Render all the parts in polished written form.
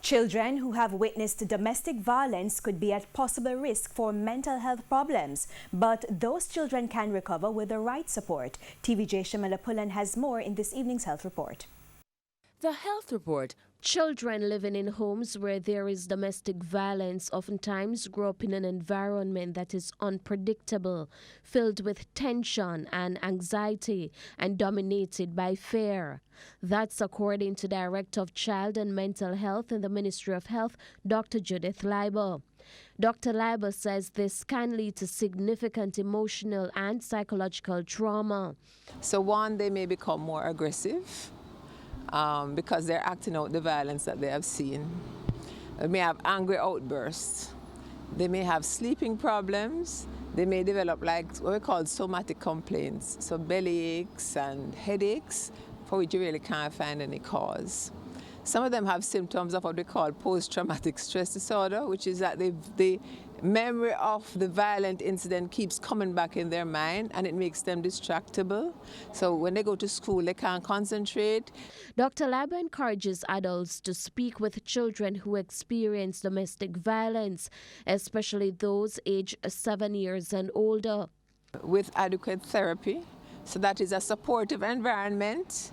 Children who have witnessed domestic violence could be at possible risk for mental health problems, but those children can recover with the right support. TVJ Shamala Pullen has more in this evening's health report. The health report. Children living in homes where there is domestic violence oftentimes grow up in an environment that is unpredictable, filled with tension and anxiety, and dominated by fear. That's according to Director of Child and Mental Health in the Ministry of Health, Dr. Judith Leiber. Dr. Leiber says this can lead to significant emotional and psychological trauma. So one, they may become more aggressive. Because they're acting out the violence that they have seen. They may have angry outbursts. They may have sleeping problems. They may develop like what we call somatic complaints, so belly aches and headaches, for which you really can't find any cause. Some of them have symptoms of what we call post-traumatic stress disorder, which is that the memory of the violent incident keeps coming back in their mind and it makes them distractible. So when they go to school, they can't concentrate. Dr. Leiber encourages adults to speak with children who experience domestic violence, especially those aged 7 years and older. With adequate therapy, so that is a supportive environment,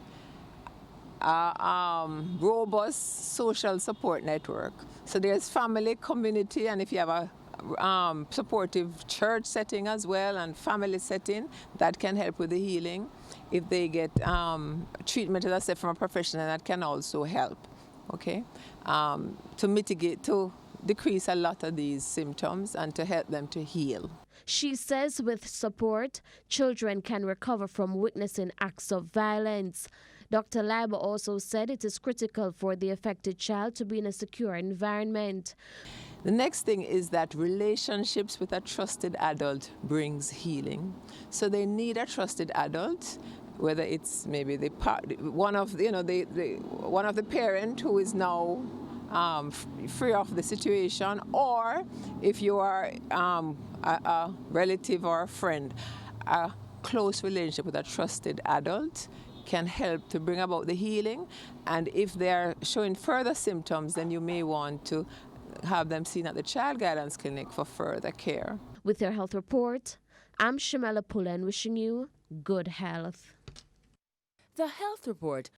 robust social support network. So there's family, community, and if you have a supportive church setting as well and family setting, that can help with the healing. If they get treatment, as I said, from a professional, that can also help, okay, to mitigate, to decrease a lot of these symptoms and to help them to heal. She says with support, children can recover from witnessing acts of violence. Dr. Leiber also said it is critical for the affected child to be in a secure environment. The next thing is that relationships with a trusted adult brings healing. So they need a trusted adult, whether it's maybe one of the parent who is now free of the situation, or if you are a relative or a friend, a close relationship with a trusted adult can help to bring about the healing. And if they're showing further symptoms, then you may want to have them seen at the Child Guidance Clinic for further care. With your health report, I'm Shamala Pullen wishing you good health. The health report.